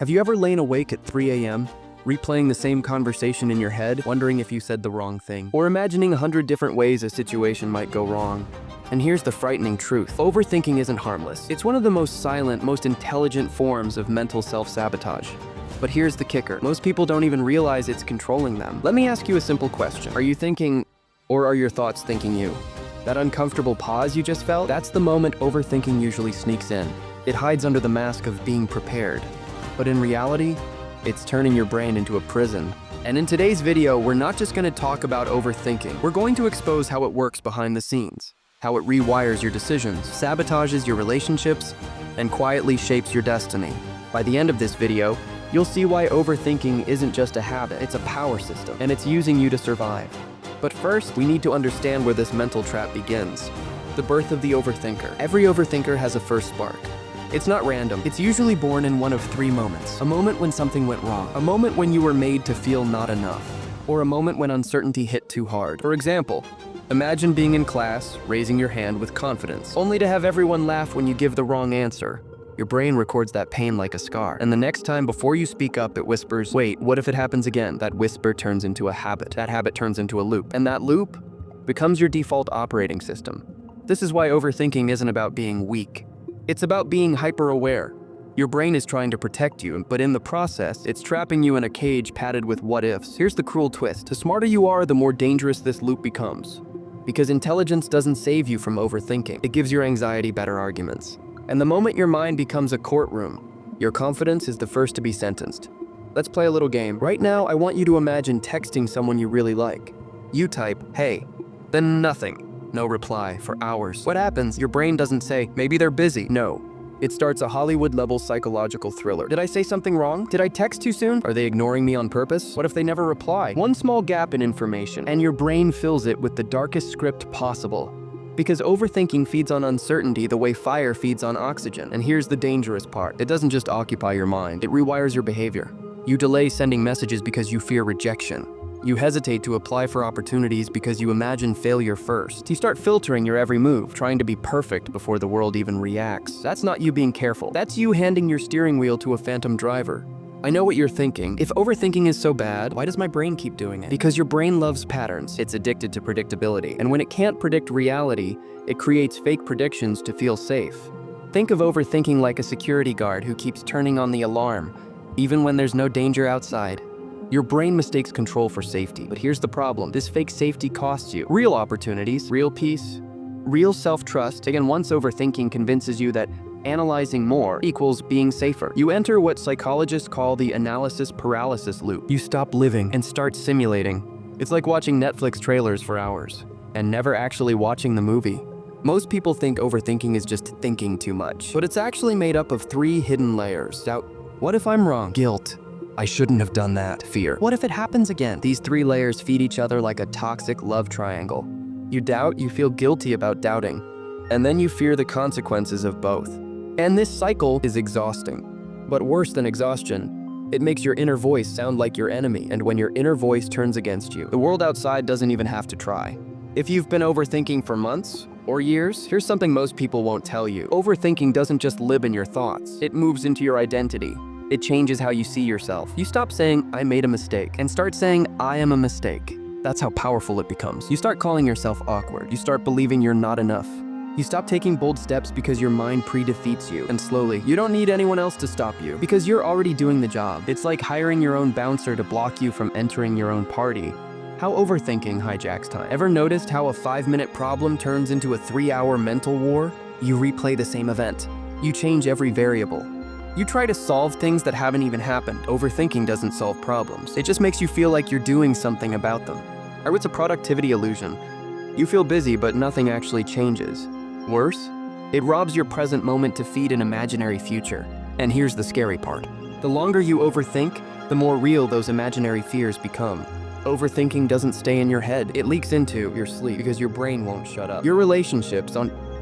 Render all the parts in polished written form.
Have you ever lain awake at 3 a.m., replaying the same conversation in your head, wondering if you said the wrong thing? Or imagining 100 different ways a situation might go wrong? And here's the frightening truth. Overthinking isn't harmless. It's one of the most silent, most intelligent forms of mental self-sabotage. But here's the kicker. Most people don't even realize it's controlling them. Let me ask you a simple question. Are you thinking, or are your thoughts thinking you? That uncomfortable pause you just felt? That's the moment overthinking usually sneaks in. It hides under the mask of being prepared. But in reality, it's turning your brain into a prison. And in today's video, we're not just going to talk about overthinking. We're going to expose how it works behind the scenes, how it rewires your decisions, sabotages your relationships, and quietly shapes your destiny. By the end of this video, you'll see why overthinking isn't just a habit, it's a power system, and it's using you to survive. But first, we need to understand where this mental trap begins. The birth of the overthinker. Every overthinker has a first spark. It's not random. It's usually born in one of three moments. A moment when something went wrong. A moment when you were made to feel not enough. Or a moment when uncertainty hit too hard. For example, imagine being in class, raising your hand with confidence, only to have everyone laugh when you give the wrong answer. Your brain records that pain like a scar. And the next time before you speak up, it whispers, wait, what if it happens again? That whisper turns into a habit. That habit turns into a loop. And that loop becomes your default operating system. This is why overthinking isn't about being weak. It's about being hyper-aware. Your brain is trying to protect you, but in the process, it's trapping you in a cage padded with what-ifs. Here's the cruel twist. The smarter you are, the more dangerous this loop becomes. Because intelligence doesn't save you from overthinking. It gives your anxiety better arguments. And the moment your mind becomes a courtroom, your confidence is the first to be sentenced. Let's play a little game. Right now, I want you to imagine texting someone you really like. You type, hey, then nothing. No reply for hours. What happens? Your brain doesn't say, maybe they're busy. No. It starts a Hollywood-level psychological thriller. Did I say something wrong? Did I text too soon? Are they ignoring me on purpose? What if they never reply? One small gap in information, and your brain fills it with the darkest script possible. Because overthinking feeds on uncertainty the way fire feeds on oxygen. And here's the dangerous part. It doesn't just occupy your mind, it rewires your behavior. You delay sending messages because you fear rejection. You hesitate to apply for opportunities because you imagine failure first. You start filtering your every move, trying to be perfect before the world even reacts. That's not you being careful. That's you handing your steering wheel to a phantom driver. I know what you're thinking. If overthinking is so bad, why does my brain keep doing it? Because your brain loves patterns. It's addicted to predictability. And when it can't predict reality, it creates fake predictions to feel safe. Think of overthinking like a security guard who keeps turning on the alarm, even when there's no danger outside. Your brain mistakes control for safety, but here's the problem. This fake safety costs you real opportunities, real peace, real self-trust. Again, once overthinking convinces you that analyzing more equals being safer, you enter what psychologists call the analysis paralysis loop. You stop living and start simulating. It's like watching Netflix trailers for hours and never actually watching the movie. Most people think overthinking is just thinking too much, but it's actually made up of three hidden layers. Doubt. What if I'm wrong? Guilt. I shouldn't have done that. Fear. What if it happens again? These three layers feed each other like a toxic love triangle. You doubt, you feel guilty about doubting, and then you fear the consequences of both. And this cycle is exhausting. But worse than exhaustion, it makes your inner voice sound like your enemy, and when your inner voice turns against you, the world outside doesn't even have to try. If you've been overthinking for months or years, here's something most people won't tell you. Overthinking doesn't just live in your thoughts. It moves into your identity. It changes how you see yourself. You stop saying, I made a mistake, and start saying, I am a mistake. That's how powerful it becomes. You start calling yourself awkward. You start believing you're not enough. You stop taking bold steps because your mind pre-defeats you. And slowly, you don't need anyone else to stop you because you're already doing the job. It's like hiring your own bouncer to block you from entering your own party. How overthinking hijacks time. Ever noticed how a 5-minute problem turns into a 3-hour mental war? You replay the same event. You change every variable. You try to solve things that haven't even happened. Overthinking doesn't solve problems. It just makes you feel like you're doing something about them. Or it's a productivity illusion. You feel busy, but nothing actually changes. Worse, it robs your present moment to feed an imaginary future. And here's the scary part. The longer you overthink, the more real those imaginary fears become. Overthinking doesn't stay in your head. It leaks into your sleep because your brain won't shut up. Your relationships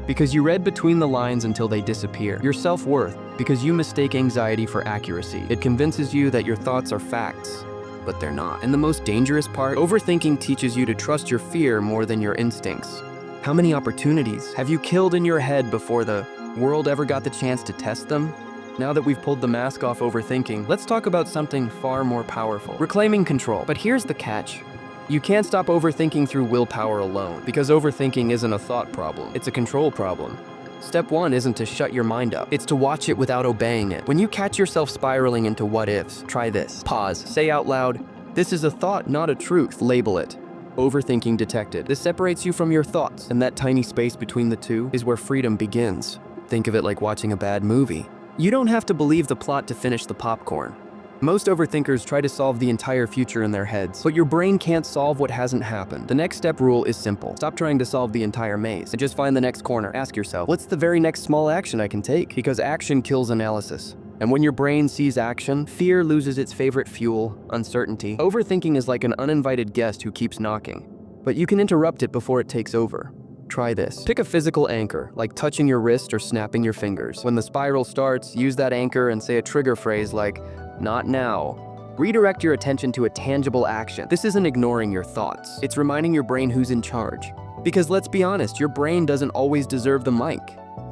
because you read between the lines until they disappear. Your self-worth, because you mistake anxiety for accuracy. It convinces you that your thoughts are facts, but they're not. And the most dangerous part, overthinking teaches you to trust your fear more than your instincts. How many opportunities have you killed in your head before the world ever got the chance to test them? Now that we've pulled the mask off overthinking, let's talk about something far more powerful: reclaiming control. But here's the catch. You can't stop overthinking through willpower alone, because overthinking isn't a thought problem, it's a control problem. Step 1 isn't to shut your mind up, it's to watch it without obeying it. When you catch yourself spiraling into what ifs, try this. Pause, say out loud, "This is a thought, not a truth." Label it. Overthinking detected. This separates you from your thoughts, and that tiny space between the two is where freedom begins. Think of it like watching a bad movie. You don't have to believe the plot to finish the popcorn. Most overthinkers try to solve the entire future in their heads, but your brain can't solve what hasn't happened. The next step rule is simple. Stop trying to solve the entire maze and just find the next corner. Ask yourself, what's the very next small action I can take? Because action kills analysis. And when your brain sees action, fear loses its favorite fuel, uncertainty. Overthinking is like an uninvited guest who keeps knocking, but you can interrupt it before it takes over. Try this. Pick a physical anchor, like touching your wrist or snapping your fingers. When the spiral starts, use that anchor and say a trigger phrase like, "Not now." Redirect your attention to a tangible action. This isn't ignoring your thoughts. It's reminding your brain who's in charge. Because let's be honest, your brain doesn't always deserve the mic.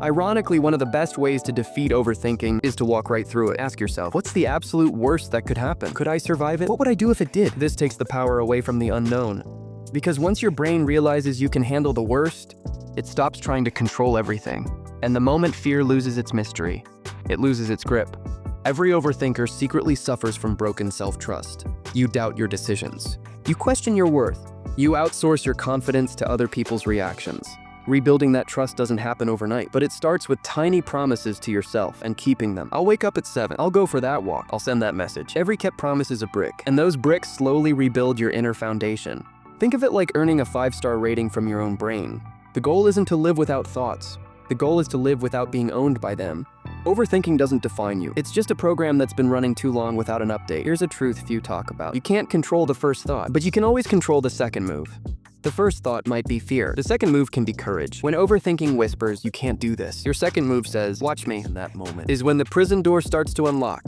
Ironically, one of the best ways to defeat overthinking is to walk right through it. Ask yourself, what's the absolute worst that could happen? Could I survive it? What would I do if it did? This takes the power away from the unknown. Because once your brain realizes you can handle the worst, it stops trying to control everything. And the moment fear loses its mystery, it loses its grip. Every overthinker secretly suffers from broken self-trust. You doubt your decisions. You question your worth. You outsource your confidence to other people's reactions. Rebuilding that trust doesn't happen overnight, but it starts with tiny promises to yourself and keeping them. I'll wake up at 7. I'll go for that walk. I'll send that message. Every kept promise is a brick, and those bricks slowly rebuild your inner foundation. Think of it like earning a 5-star rating from your own brain. The goal isn't to live without thoughts. The goal is to live without being owned by them. Overthinking doesn't define you. It's just a program that's been running too long without an update. Here's a truth few talk about. You can't control the first thought, but you can always control the second move. The first thought might be fear. The second move can be courage. When overthinking whispers, "You can't do this," your second move says, "Watch me." And that moment is when the prison door starts to unlock.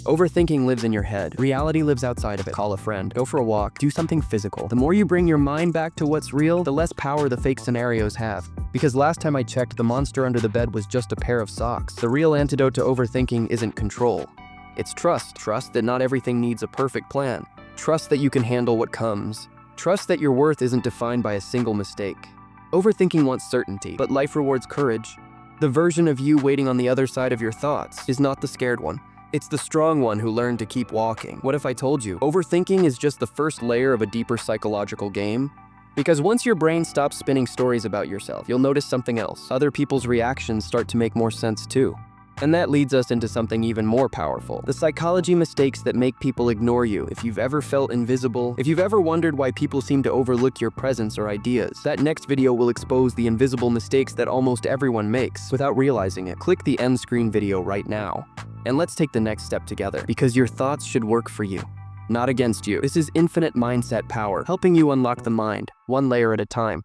Overthinking lives in your head. Reality lives outside of it. Call a friend, go for a walk, do something physical. The more you bring your mind back to what's real, the less power the fake scenarios have. Because last time I checked, the monster under the bed was just a pair of socks. The real antidote to overthinking isn't control. It's trust. Trust that not everything needs a perfect plan. Trust that you can handle what comes. Trust that your worth isn't defined by a single mistake. Overthinking wants certainty, but life rewards courage. The version of you waiting on the other side of your thoughts is not the scared one. It's the strong one who learned to keep walking. What if I told you? Overthinking is just the first layer of a deeper psychological game. Because once your brain stops spinning stories about yourself, you'll notice something else. Other people's reactions start to make more sense too. And that leads us into something even more powerful. The psychology mistakes that make people ignore you. If you've ever felt invisible, if you've ever wondered why people seem to overlook your presence or ideas, that next video will expose the invisible mistakes that almost everyone makes without realizing it. Click the end screen video right now. And let's take the next step together, because your thoughts should work for you, not against you. This is infinite mindset power, helping you unlock the mind, one layer at a time.